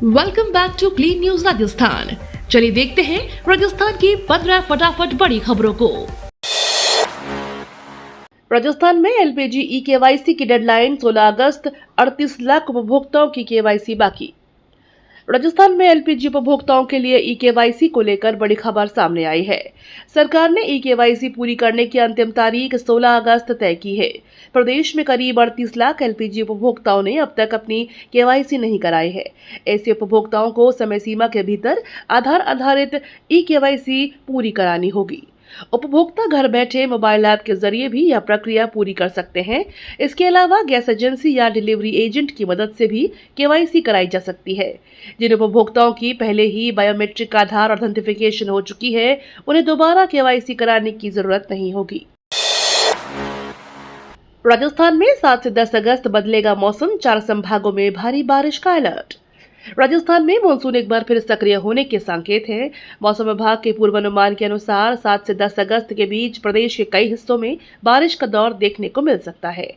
Welcome back to Clean News Rajasthan. चलिए देखते हैं राजस्थान की 15 फटाफट बड़ी खबरों को। राजस्थान में एलपीजी ई केवाईसी की डेडलाइन 16 अगस्त। 38 लाख उपभोक्ताओं की केवाईसी बाकी। राजस्थान में एलपीजी उपभोक्ताओं के लिए ई केवाईसी को लेकर बड़ी खबर सामने आई है। सरकार ने ई केवाईसी पूरी करने की अंतिम तारीख 16 अगस्त तय की है। प्रदेश में करीब 38 लाख एलपीजी उपभोक्ताओं ने अब तक अपनी केवाईसी नहीं कराई है। ऐसे उपभोक्ताओं को समय सीमा के भीतर आधार आधारित ई केवाईसी पूरी करानी होगी। उपभोक्ता घर बैठे मोबाइल ऐप के जरिए भी यह प्रक्रिया पूरी कर सकते हैं। इसके अलावा गैस एजेंसी या डिलीवरी एजेंट की मदद से भी केवाईसी कराई जा सकती है। जिन उपभोक्ताओं की पहले ही बायोमेट्रिक आधार ऑथेंटिफिकेशन हो चुकी है, उन्हें दोबारा केवाईसी कराने की जरूरत नहीं होगी। राजस्थान में 7 से 10 अगस्त बदलेगा मौसम। 4 संभागों में भारी बारिश का अलर्ट। राजस्थान में मानसून एक बार फिर सक्रिय होने के संकेत हैं। मौसम विभाग के पूर्वानुमान के अनुसार 7 से 10 अगस्त के बीच प्रदेश के कई हिस्सों में बारिश का दौर देखने को मिल सकता है।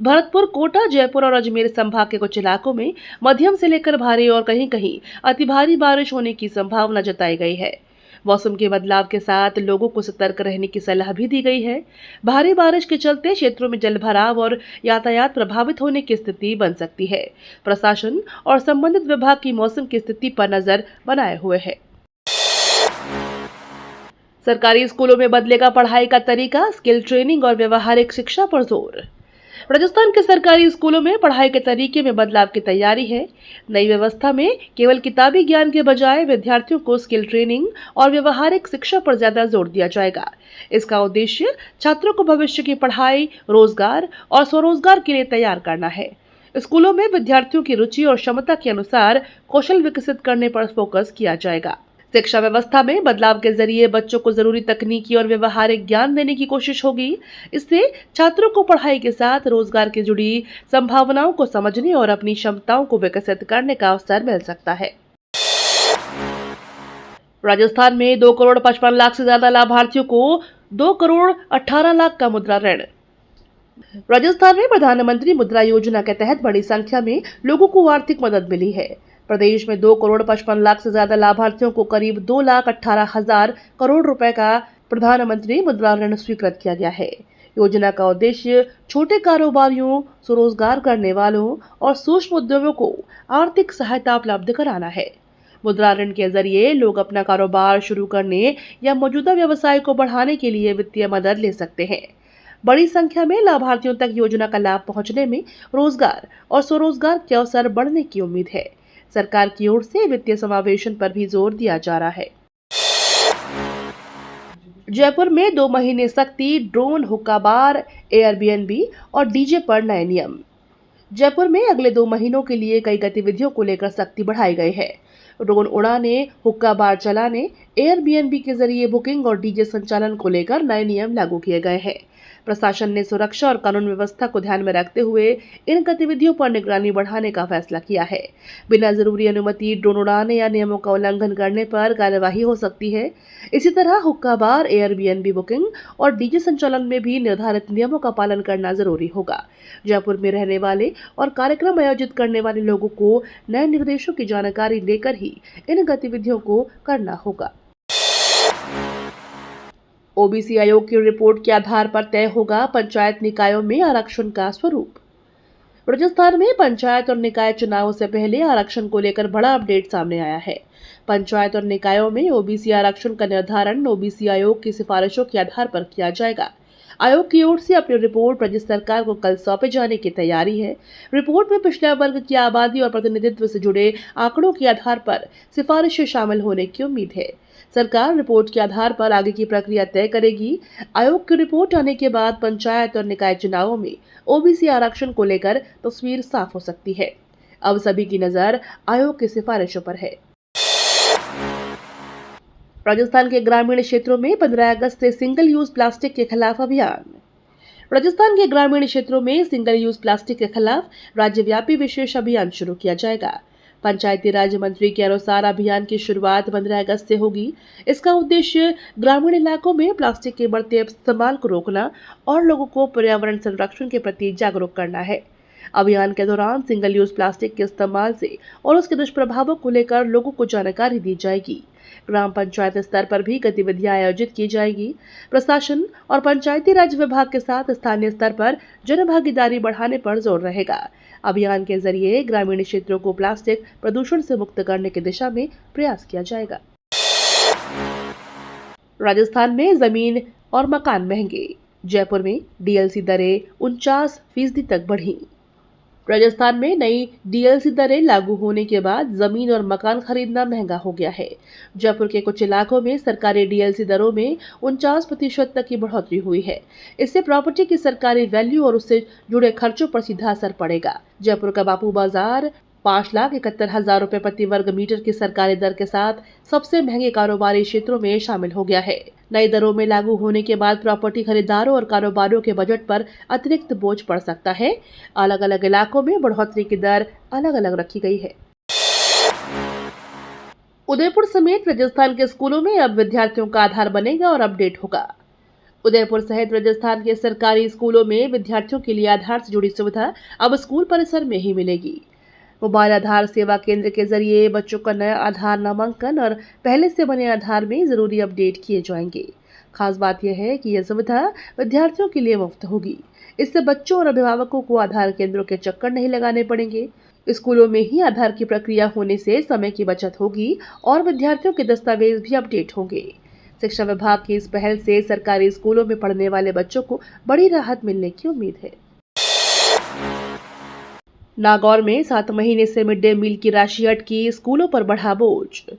भरतपुर, कोटा, जयपुर और अजमेर संभाग के कुछ इलाकों में मध्यम से लेकर भारी और कहीं-कहीं अति भारी बारिश होने की संभावना जताई गई है। मौसम के बदलाव के साथ लोगों को सतर्क रहने की सलाह भी दी गई है। भारी बारिश के चलते क्षेत्रों में जलभराव और यातायात प्रभावित होने की स्थिति बन सकती है। प्रशासन और संबंधित विभाग की मौसम की स्थिति पर नजर बनाए हुए है। सरकारी स्कूलों में बदलेगा पढ़ाई का तरीका। स्किल ट्रेनिंग और व्यवहारिक शिक्षा पर जोर। राजस्थान के सरकारी स्कूलों में पढ़ाई के तरीके में बदलाव की तैयारी है। नई व्यवस्था में केवल किताबी ज्ञान के बजाय विद्यार्थियों को स्किल ट्रेनिंग और व्यवहारिक शिक्षा पर ज्यादा जोर दिया जाएगा। इसका उद्देश्य छात्रों को भविष्य की पढ़ाई, रोजगार और स्वरोजगार के लिए तैयार करना है। स्कूलों में विद्यार्थियों की रुचि और क्षमता के अनुसार कौशल विकसित करने पर फोकस किया जाएगा। शिक्षा व्यवस्था में बदलाव के जरिए बच्चों को जरूरी तकनीकी और व्यवहारिक ज्ञान देने की कोशिश होगी। इससे छात्रों को पढ़ाई के साथ रोजगार की जुड़ी संभावनाओं को समझने और अपनी क्षमताओं को विकसित करने का अवसर मिल सकता है। राजस्थान में 2 करोड़ 55 लाख से ज्यादा लाभार्थियों को 2 करोड़ 18 लाख का मुद्रा ऋण। राजस्थान में प्रधानमंत्री मुद्रा योजना के तहत बड़ी संख्या में लोगों को आर्थिक मदद मिली है। प्रदेश में 2 करोड़ 55 लाख से ज्यादा लाभार्थियों को करीब 2,18,000 करोड़ रुपए का प्रधानमंत्री मुद्रा ऋण स्वीकृत किया गया है। योजना का उद्देश्य छोटे कारोबारियों, स्वरोजगार करने वालों और सूक्ष्म उद्यमों को आर्थिक सहायता उपलब्ध कराना है। मुद्रा ऋण के जरिए लोग अपना कारोबार शुरू करने या मौजूदा व्यवसाय को बढ़ाने के लिए वित्तीय मदद ले सकते हैं। बड़ी संख्या में लाभार्थियों तक योजना का लाभ पहुंचने में रोजगार और स्वरोजगार के अवसर बढ़ने की उम्मीद है। सरकार की ओर से वित्तीय समावेशन पर भी जोर दिया जा रहा है। जयपुर में 2 महीने सख्ती। ड्रोन, हुक्का बार, एयरबीएनबी और डीजे पर नए नियम। जयपुर में अगले 2 महीनों के लिए कई गतिविधियों को लेकर सख्ती बढ़ाई गई है। ड्रोन उड़ाने, हुक्का बार चलाने, एयरबीएनबी के जरिए बुकिंग और डीजे संचालन को लेकर नए नियम लागू किए गए हैं। प्रशासन ने सुरक्षा और कानून व्यवस्था को ध्यान में रखते हुए इन गतिविधियों पर निगरानी बढ़ाने का फैसला किया है। बिना जरूरी अनुमति ड्रोन उड़ाने या नियमों का उल्लंघन करने पर कार्यवाही हो सकती है। इसी तरह हुक्का बार, एयरबीएनबी बुकिंग और डीजे संचालन में भी निर्धारित नियमों का पालन करना जरूरी होगा। जयपुर में रहने वाले और कार्यक्रम आयोजित करने वाले लोगों को नए निर्देशों की जानकारी लेकर ही इन गतिविधियों को करना होगा। ओबीसी आयोग की रिपोर्ट के आधार पर तय होगा पंचायत निकायों में आरक्षण का स्वरूप। राजस्थान में पंचायत और निकाय चुनावों से पहले आरक्षण को लेकर बड़ा अपडेट सामने आया है। पंचायत और निकायों में ओबीसी आरक्षण का निर्धारण ओबीसी आयोग की सिफारिशों के आधार पर किया जाएगा। आयोग की ओर से अपनी रिपोर्ट प्रदेश सरकार को कल सौंपे जाने की तैयारी है। रिपोर्ट में पिछड़ा वर्ग की आबादी और प्रतिनिधित्व से जुड़े आंकड़ों के आधार पर सिफारिशें शामिल होने की उम्मीद है। सरकार रिपोर्ट के आधार पर आगे की प्रक्रिया तय करेगी। आयोग की रिपोर्ट आने के बाद पंचायत और निकाय चुनावों में ओबीसी आरक्षण को लेकर तस्वीर साफ हो सकती है। अब सभी की नजर आयोग की सिफारिशों पर है। राजस्थान के ग्रामीण क्षेत्रों में 15 अगस्त से सिंगल यूज प्लास्टिक के खिलाफ अभियान। राजस्थान के ग्रामीण क्षेत्रों में सिंगल यूज प्लास्टिक के खिलाफ राज्यव्यापी विशेष अभियान शुरू किया जाएगा। पंचायती राज मंत्री के अनुसार अभियान की शुरुआत 15 अगस्त से होगी। इसका उद्देश्य ग्रामीण इलाकों में प्लास्टिक के बढ़ते इस्तेमाल को रोकना और लोगों को पर्यावरण संरक्षण के प्रति जागरूक करना है। अभियान के दौरान सिंगल यूज प्लास्टिक के इस्तेमाल से और उसके दुष्प्रभावों को लेकर लोगों को जानकारी दी जाएगी। ग्राम पंचायत स्तर पर भी गतिविधियां आयोजित की जाएगी। प्रशासन और पंचायती राज विभाग के साथ स्थानीय स्तर पर जन भागीदारी बढ़ाने पर जोर रहेगा। अभियान के जरिए ग्रामीण क्षेत्रों को प्लास्टिक प्रदूषण से मुक्त करने की दिशा में प्रयास किया जाएगा। राजस्थान में जमीन और मकान महंगे, जयपुर में डीएलसी दरें 49% तक बढ़ी। राजस्थान में नई डीएलसी दरें लागू होने के बाद जमीन और मकान खरीदना महंगा हो गया है। जयपुर के कुछ इलाकों में सरकारी डीएलसी दरों में 49% तक की बढ़ोतरी हुई है। इससे प्रॉपर्टी की सरकारी वैल्यू और उससे जुड़े खर्चों पर सीधा असर पड़ेगा। जयपुर का बापू बाजार 5,71,000 रुपए प्रति वर्ग मीटर की सरकारी दर के साथ सबसे महंगे कारोबारी क्षेत्रों में शामिल हो गया है। नई दरों में लागू होने के बाद प्रॉपर्टी खरीदारों और कारोबारियों के बजट पर अतिरिक्त बोझ पड़ सकता है। अलग अलग इलाकों में बढ़ोतरी की दर अलग अलग रखी गई है। उदयपुर समेत राजस्थान के स्कूलों में अब विद्यार्थियों का आधार बनेगा और अपडेट होगा। उदयपुर सहित राजस्थान के सरकारी स्कूलों में विद्यार्थियों के लिए आधार से जुड़ी सुविधा अब स्कूल परिसर में ही मिलेगी। मोबाइल आधार सेवा केंद्र के जरिए बच्चों का नया आधार नामांकन और पहले से बने आधार में जरूरी अपडेट किए जाएंगे। खास बात यह है कि यह सुविधा विद्यार्थियों के लिए मुफ्त होगी। इससे बच्चों और अभिभावकों को आधार केंद्रों के चक्कर नहीं लगाने पड़ेंगे। स्कूलों में ही आधार की प्रक्रिया होने से समय की बचत होगी और विद्यार्थियों के दस्तावेज भी अपडेट होंगे। शिक्षा विभाग की इस पहल से सरकारी स्कूलों में पढ़ने वाले बच्चों को बड़ी राहत मिलने की उम्मीद है। नागौर में 7 महीने से मिड डे मील की राशि अटकी, स्कूलों पर बढ़ा बोझ।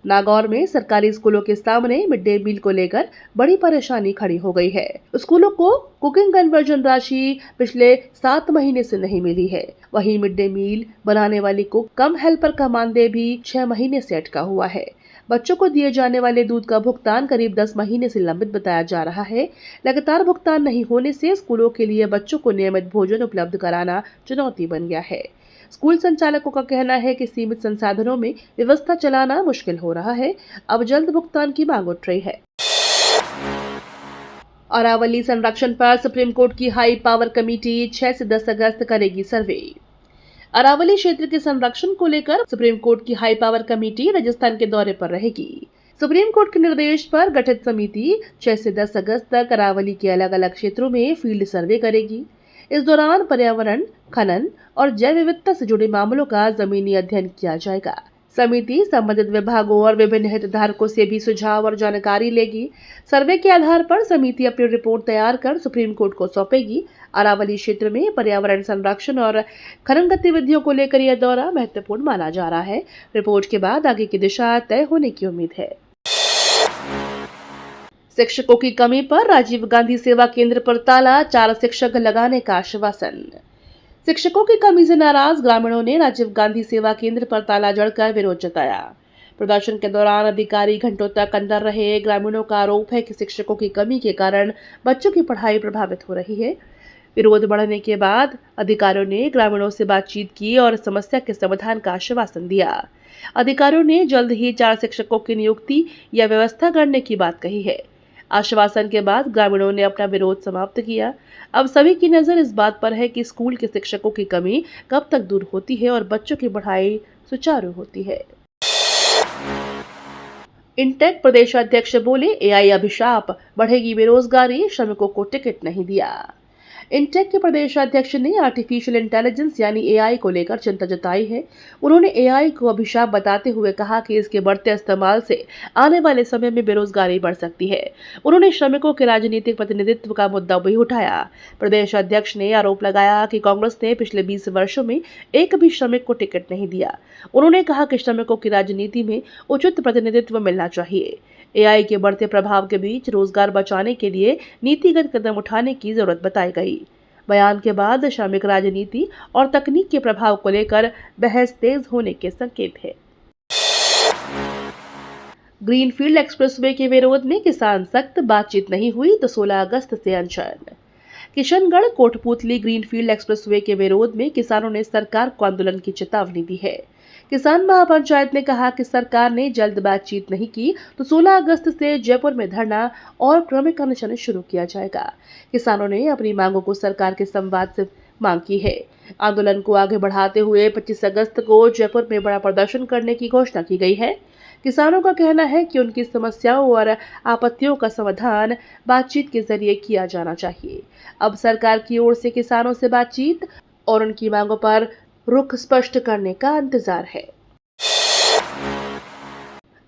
नागौर में सरकारी स्कूलों के सामने मिड डे मील को लेकर बड़ी परेशानी खड़ी हो गई है। स्कूलों को कुकिंग कन्वर्जन राशि पिछले 7 महीने से नहीं मिली है। वहीं मिड डे मील बनाने वाली कुक कम हेल्पर का मानदेय भी 6 महीने से अटका हुआ है। बच्चों को दिए जाने वाले दूध का भुगतान करीब 10 महीने से लंबित बताया जा रहा है। लगातार भुगतान नहीं होने से स्कूलों के लिए बच्चों को नियमित भोजन उपलब्ध कराना चुनौती बन गया है। स्कूल संचालकों का कहना है कि सीमित संसाधनों में व्यवस्था चलाना मुश्किल हो रहा है। अब जल्द भुगतान की मांग उठ रही है। अरावली संरक्षण पर सुप्रीम कोर्ट की हाई पावर कमेटी 6 से 10 अगस्त करेगी सर्वे। अरावली क्षेत्र के संरक्षण को लेकर सुप्रीम कोर्ट की हाई पावर कमेटी राजस्थान के दौरे पर रहेगी। सुप्रीम कोर्ट के निर्देश पर गठित समिति 6 से 10 अगस्त तक अरावली के अलग अलग क्षेत्रों में फील्ड सर्वे करेगी। इस दौरान पर्यावरण, खनन और जैव विविधता से जुड़े मामलों का जमीनी अध्ययन किया जाएगा। समिति संबंधित विभागों और विभिन्न हितधारकों से भी सुझाव और जानकारी लेगी। सर्वे के आधार पर समिति अपनी रिपोर्ट तैयार कर सुप्रीम कोर्ट को सौंपेगी। अरावली क्षेत्र में पर्यावरण संरक्षण और खनन गतिविधियों को लेकर यह दौरा महत्वपूर्ण माना जा रहा है। रिपोर्ट के बाद आगे की दिशा तय होने की उम्मीद है। शिक्षकों की कमी पर राजीव गांधी सेवा केंद्र पर ताला, 4 शिक्षक लगाने का आश्वासन। शिक्षकों की कमी से नाराज ग्रामीणों ने राजीव गांधी सेवा केंद्र पर ताला जड़कर विरोध जताया। प्रदर्शन के दौरान अधिकारी घंटों तक अंदर रहे। ग्रामीणों का आरोप है कि शिक्षकों की कमी के कारण बच्चों की पढ़ाई प्रभावित हो रही है। विरोध बढ़ने के बाद अधिकारियों ने ग्रामीणों से बातचीत की और समस्या के समाधान का आश्वासन दिया। अधिकारियों ने जल्द ही 4 शिक्षकों की नियुक्ति या व्यवस्था करने की बात कही है। आश्वासन के बाद ग्रामीणों ने अपना विरोध समाप्त किया। अब सभी की नजर इस बात पर है कि स्कूल के शिक्षकों की कमी कब तक दूर होती है और बच्चों की पढ़ाई सुचारू होती है। इंटेक प्रदेशाध्यक्ष बोले, एआई अभिशाप, बढ़ेगी बेरोजगारी, श्रमिकों को टिकट नहीं दिया। इंटेक के प्रदेशाध्यक्ष ने आर्टिफिशियल इंटेलिजेंस यानी एआई को लेकर चिंता जताई है। उन्होंने एआई को अभिशाप बताते हुए कहा कि इसके बढ़ते इस्तेमाल से आने वाले समय में बेरोजगारी बढ़ सकती है। उन्होंने श्रमिकों के राजनीतिक प्रतिनिधित्व का मुद्दा भी उठाया। प्रदेशाध्यक्ष ने आरोप लगाया कि कांग्रेस ने पिछले 20 वर्षों में एक भी श्रमिक को टिकट नहीं दिया। उन्होंने कहा कि श्रमिकों की राजनीति में उचित प्रतिनिधित्व मिलना चाहिए। एआई के बढ़ते प्रभाव के बीच रोजगार बचाने के लिए नीतिगत कदम उठाने की जरूरत बताई गई। बयान के बाद श्रमिक राजनीति और तकनीक के प्रभाव को लेकर बहस तेज होने के संकेत है। ग्रीनफील्ड एक्सप्रेसवे के विरोध में किसान सख्त, बातचीत नहीं हुई तो 16 अगस्त से अनशन। किशनगढ़ कोटपूतली ग्रीनफील्ड एक्सप्रेसवे के विरोध में किसानों ने सरकार को आंदोलन की चेतावनी दी है। किसान महापंचायत ने कहा कि सरकार ने जल्द बातचीत नहीं की तो 16 अगस्त से जयपुर में धरना और क्रमिक अनशन शुरू किया जाएगा। किसानों ने अपनी मांगों को सरकार के संवाद से मांग की है। आंदोलन को आगे बढ़ाते हुए 25 अगस्त को जयपुर में बड़ा प्रदर्शन करने की घोषणा की गई है। किसानों का कहना है कि उनकी समस्याओं और आपत्तियों का समाधान बातचीत के जरिए किया जाना चाहिए। अब सरकार की ओर से किसानों से बातचीत और उनकी मांगों पर रुख स्पष्ट करने का इंतजार है।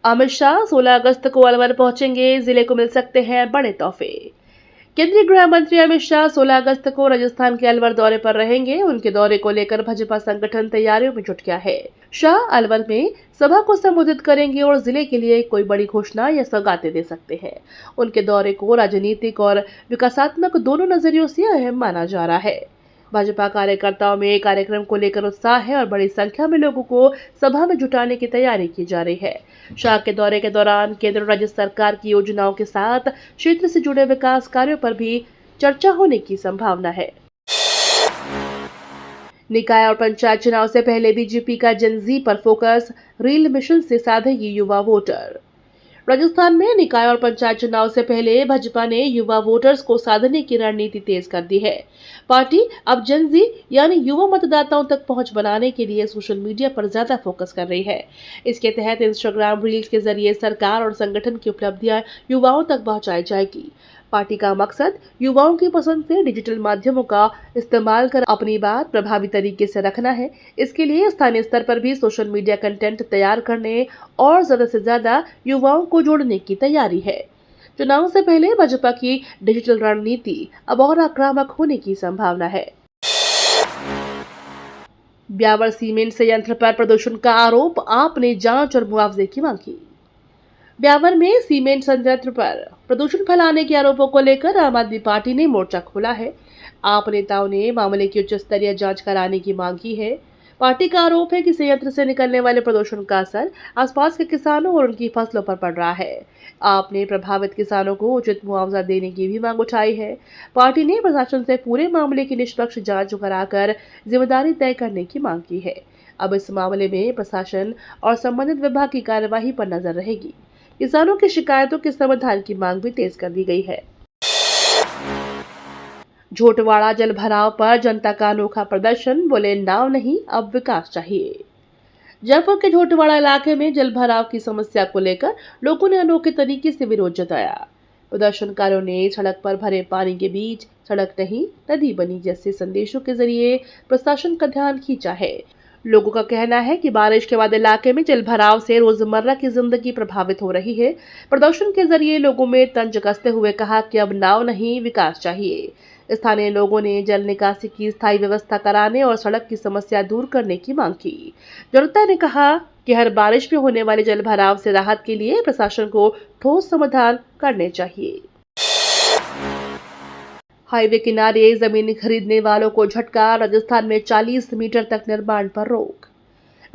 अमित शाह 16 अगस्त को अलवर पहुंचेंगे, जिले को मिल सकते हैं बड़े तोहफे। केंद्रीय गृह मंत्री अमित शाह 16 अगस्त को राजस्थान के अलवर दौरे पर रहेंगे। उनके दौरे को लेकर भाजपा संगठन तैयारियों में जुट गया है। शाह अलवर में सभा को संबोधित करेंगे और जिले के लिए कोई बड़ी घोषणा या सौगातें दे सकते हैं। उनके दौरे को राजनीतिक और विकासात्मक दोनों नजरियों से अहम माना जा रहा है। भाजपा कार्यकर्ताओं में कार्यक्रम को लेकर उत्साह है और बड़ी संख्या में लोगों को सभा में जुटाने की तैयारी की जा रही है। शाह के दौरे के दौरान केंद्र और राज्य सरकार की योजनाओं के साथ क्षेत्र से जुड़े विकास कार्यों पर भी चर्चा होने की संभावना है। निकाय और पंचायत चुनाव से पहले बीजेपी का जेन ज़ी पर फोकस, रील मिशन से साधेगी युवा वोटर। राजस्थान में निकाय और पंचायत चुनाव से पहले भाजपा ने युवा वोटर्स को साधने की रणनीति तेज कर दी है। पार्टी अब जेन ज़ी यानी युवा मतदाताओं तक पहुंच बनाने के लिए सोशल मीडिया पर ज्यादा फोकस कर रही है। इसके तहत इंस्टाग्राम रील्स के जरिए सरकार और संगठन की उपलब्धियां युवाओं तक पहुंचाई जाएगी। पार्टी का मकसद युवाओं की पसंद से डिजिटल माध्यमों का इस्तेमाल कर अपनी बात प्रभावी तरीके से रखना है। इसके लिए स्थानीय स्तर पर भी सोशल मीडिया कंटेंट तैयार करने और ज्यादा से ज्यादा युवाओं को जोड़ने की तैयारी है। चुनाव से पहले भाजपा की डिजिटल रणनीति अब और आक्रामक होने की संभावना है। ब्यावर सीमेंट संयंत्र पर प्रदूषण का आरोप, आपने जांच और मुआवजे की मांग की। ब्यावर में सीमेंट संयंत्र पर प्रदूषण फैलाने के आरोपों को लेकर आम आदमी पार्टी ने मोर्चा खोला है। आप नेताओं ने मामले की उच्च स्तरीय जांच कराने की मांग की है। पार्टी का आरोप है कि संयंत्र से निकलने वाले प्रदूषण का असर आसपास के किसानों और उनकी फसलों पर पड़ रहा है। आपने प्रभावित किसानों को उचित मुआवजा देने की भी मांग उठाई है। पार्टी ने प्रशासन से पूरे मामले की निष्पक्ष जांच कराकर जिम्मेदारी तय करने की मांग की है। अब इस मामले में प्रशासन और संबंधित विभाग की कार्यवाही पर नजर रहेगी। किसानों की शिकायतों के समाधान की मांग भी तेज कर दी गई है। झोटवाड़ा जल भराव पर जनता का अनोखा प्रदर्शन, बोले नाव नहीं अब विकास चाहिए। जयपुर के झोटवाड़ा इलाके में जल भराव की समस्या को लेकर लोगों ने अनोखे तरीके से विरोध जताया। प्रदर्शनकारियों ने सड़क पर भरे पानी के बीच सड़क नहीं नदी बनी जैसे संदेशों के जरिए प्रशासन का ध्यान खींचा है। लोगों का कहना है कि बारिश के बाद इलाके में जल भराव से रोजमर्रा की जिंदगी प्रभावित हो रही है। प्रदर्शन के जरिए लोगों में तंज कसते हुए कहा कि अब नाव नहीं विकास चाहिए। स्थानीय लोगों ने जल निकासी की स्थायी व्यवस्था कराने और सड़क की समस्या दूर करने की मांग की। जनता ने कहा कि हर बारिश में होने वाले जल भराव से राहत के लिए प्रशासन को ठोस समाधान करने चाहिए। हाईवे किनारे जमीन खरीदने वालों को झटका, राजस्थान में 40 मीटर तक निर्माण पर रोक।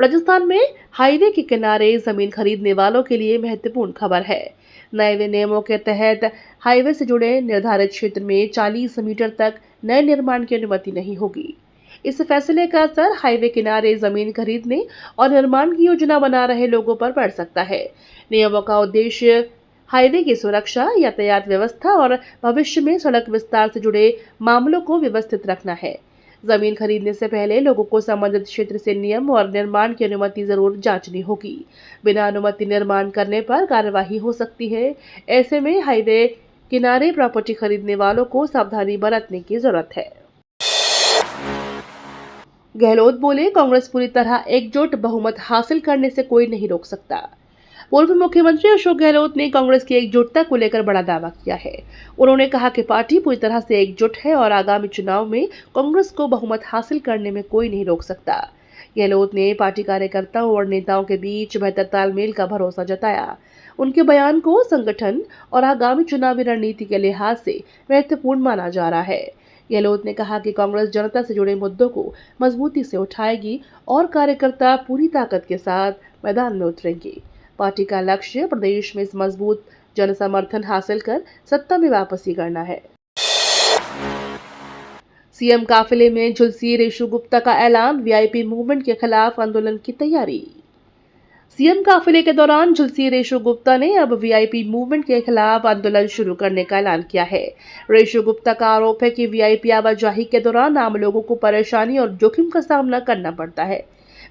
राजस्थान में हाईवे के किनारे जमीन खरीदने वालों के लिए महत्वपूर्ण खबर है। नए नियमों के तहत हाईवे से जुड़े निर्धारित क्षेत्र में 40 मीटर तक नए निर्माण की अनुमति नहीं होगी। इस फैसले का असर हाईवे किनारे जमीन खरीदने और निर्माण की योजना बना रहे लोगों पर पड़ सकता है। नियमों का उद्देश्य हाईवे की सुरक्षा, यातायात व्यवस्था और भविष्य में सड़क विस्तार से जुड़े मामलों को व्यवस्थित रखना है। जमीन खरीदने से पहले लोगों को संबंधित क्षेत्र से नियम और निर्माण की अनुमति जरूर जांचनी होगी। बिना अनुमति निर्माण करने पर कार्यवाही हो सकती है। ऐसे में हाईवे किनारे प्रॉपर्टी खरीदने वालों को सावधानी बरतने की जरूरत है। गहलोत बोले, कांग्रेस पूरी तरह एकजुट, बहुमत हासिल करने से कोई नहीं रोक सकता। पूर्व मुख्यमंत्री अशोक गहलोत ने कांग्रेस की एकजुटता को लेकर बड़ा दावा किया है। उन्होंने कहा कि पार्टी पूरी तरह से एकजुट है और आगामी चुनाव में कांग्रेस को बहुमत हासिल करने में कोई नहीं रोक सकता। गहलोत ने पार्टी कार्यकर्ताओं और नेताओं के बीच बेहतर तालमेल का भरोसा जताया। उनके बयान को संगठन और आगामी चुनावी रणनीति के लिहाज से महत्वपूर्ण माना जा रहा है। गहलोत ने कहा कि कांग्रेस जनता से जुड़े मुद्दों को मजबूती से उठाएगी और कार्यकर्ता पूरी ताकत के साथ मैदान में उतरेंगे। पार्टी का लक्ष्य प्रदेश में मजबूत जन समर्थन हासिल कर सत्ता में वापसी करना है। सीएम काफिले में झुलसी रेशु गुप्ता का ऐलान, वीआईपी मूवमेंट के खिलाफ आंदोलन की तैयारी। सीएम काफिले के दौरान झुलसी रेशु गुप्ता ने अब वीआईपी मूवमेंट के खिलाफ आंदोलन शुरू करने का ऐलान किया है। रेशु गुप्ता का आरोप है कि वीआईपी आवाजाही के दौरान आम लोगों को परेशानी और जोखिम का सामना करना पड़ता है।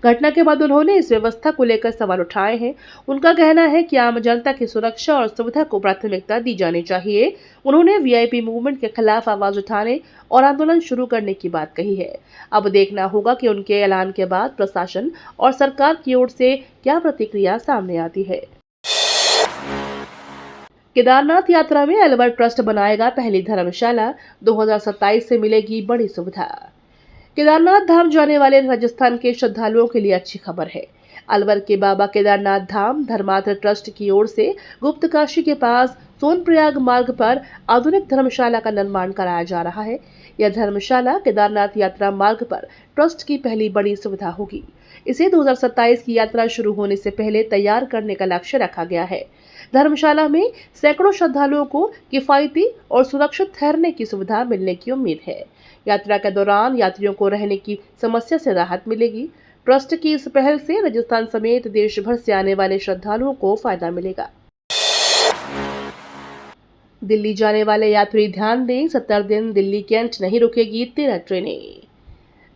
घटना के बाद उन्होंने इस व्यवस्था को लेकर सवाल उठाए हैं। उनका कहना है कि आम जनता की सुरक्षा और सुविधा को प्राथमिकता दी जानी चाहिए। उन्होंने वीआईपी मूवमेंट के खिलाफ आवाज उठाने और आंदोलन शुरू करने की बात कही है। अब देखना होगा कि उनके ऐलान के बाद प्रशासन और सरकार की ओर से क्या प्रतिक्रिया सामने आती है। केदारनाथ यात्रा में अलवर ट्रस्ट बनाएगा पहली धर्मशाला, 2027 से मिलेगी बड़ी सुविधा। केदारनाथ धाम जाने वाले राजस्थान के श्रद्धालुओं के लिए अच्छी खबर है। अलवर के बाबा केदारनाथ धाम धर्मार्थ ट्रस्ट की ओर से गुप्त काशी के पास सोनप्रयाग मार्ग पर आधुनिक धर्मशाला का निर्माण कराया जा रहा है। यह धर्मशाला केदारनाथ यात्रा मार्ग पर ट्रस्ट की पहली बड़ी सुविधा होगी। इसे 2027 की यात्रा शुरू होने से पहले तैयार करने का लक्ष्य रखा गया है। धर्मशाला में सैकड़ों श्रद्धालुओं को किफायती और सुरक्षित ठहरने की सुविधा मिलने की उम्मीद है। यात्रा के दौरान यात्रियों को रहने की समस्या से राहत मिलेगी। ट्रस्ट की इस पहल से राजस्थान समेत देश भर से आने वाले श्रद्धालुओं को फायदा मिलेगा। दिल्ली जाने वाले यात्री ध्यान दें, 70 दिन दिल्ली कैंट नहीं रुकेगी 13 ट्रेनें।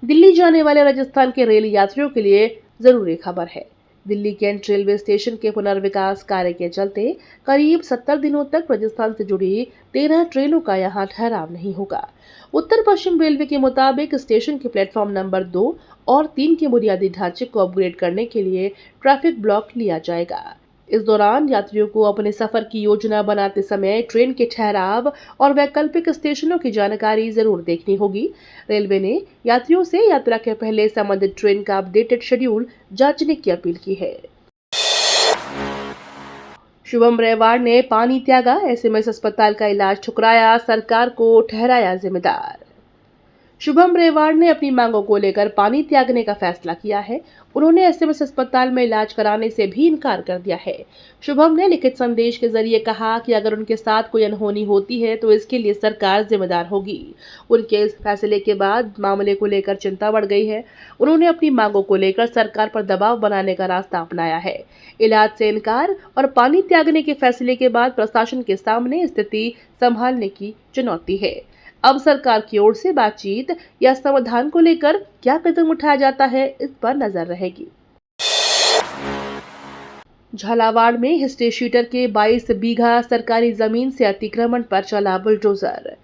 दिल्ली जाने वाले राजस्थान के रेल यात्रियों के लिए जरूरी खबर है। दिल्ली कैंट रेलवे स्टेशन के पुनर्विकास कार्य के चलते करीब 70 दिनों तक राजस्थान से जुड़ी 13 ट्रेनों का यहां ठहराव नहीं होगा। उत्तर पश्चिम रेलवे के मुताबिक स्टेशन के प्लेटफॉर्म नंबर 2 और 3 के बुनियादी ढांचे को अपग्रेड करने के लिए ट्रैफिक ब्लॉक लिया जाएगा। इस दौरान यात्रियों को अपने सफर की योजना बनाते समय ट्रेन के ठहराव और वैकल्पिक स्टेशनों की जानकारी जरूर देखनी होगी। रेलवे ने यात्रियों से यात्रा के पहले संबंधित ट्रेन का अपडेटेड शेड्यूल जांचने की अपील की है। शुभम रेवाड़ ने पानी त्यागा, एसएमएस अस्पताल का इलाज ठुकराया, सरकार को ठहराया जिम्मेदार। शुभम रेवाड़ ने अपनी मांगों को लेकर पानी त्यागने का फैसला किया है। उन्होंने एसएमएस अस्पताल में इलाज कराने से भी इनकार कर दिया है। शुभम ने लिखित संदेश के जरिए कहा कि अगर उनके साथ कोई अनहोनी होती है तो इसके लिए सरकार जिम्मेदार होगी। उनके इस फैसले के बाद मामले को लेकर चिंता बढ़ गई है। उन्होंने अपनी मांगों को लेकर सरकार पर दबाव बनाने का रास्ता अपनाया है। इलाज से इनकार और पानी त्यागने के फैसले के बाद प्रशासन के सामने स्थिति संभालने की चुनौती है। अब सरकार की ओर से बातचीत या समाधान को लेकर क्या कदम उठाया जाता है, इस पर नजर रहेगी। झालावाड़ में हिस्ट्री शीटर के 22 बीघा सरकारी जमीन से अतिक्रमण पर चला बुलडोजर।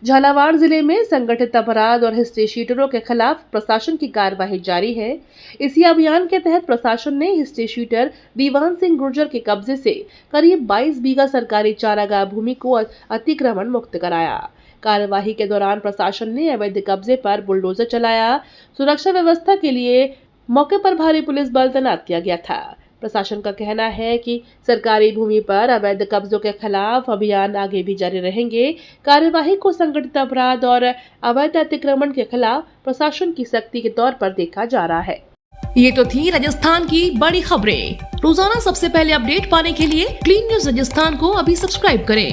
झालावाड़ जिले में संगठित अपराध और हिस्ट्री शीटरों के खिलाफ प्रशासन की कार्रवाई जारी है। इसी अभियान के तहत प्रशासन ने हिस्ट्री शीटर दीवान सिंह गुर्जर के कब्जे से करीब 22 बीघा सरकारी चारागाह भूमि को अतिक्रमण मुक्त कराया। कार्यवाही के दौरान प्रशासन ने अवैध कब्जे पर बुलडोजर चलाया। सुरक्षा व्यवस्था के लिए मौके पर भारी पुलिस बल तैनात किया गया था। प्रशासन का कहना है कि सरकारी भूमि पर अवैध कब्जों के खिलाफ अभियान आगे भी जारी रहेंगे। कार्यवाही को संगठित अपराध और अवैध अतिक्रमण के खिलाफ प्रशासन की सख्ती के तौर पर देखा जा रहा है। ये तो थी राजस्थान की बड़ी खबरें। रोजाना सबसे पहले अपडेट पाने के लिए क्लीन न्यूज राजस्थान को अभी सब्सक्राइब करें।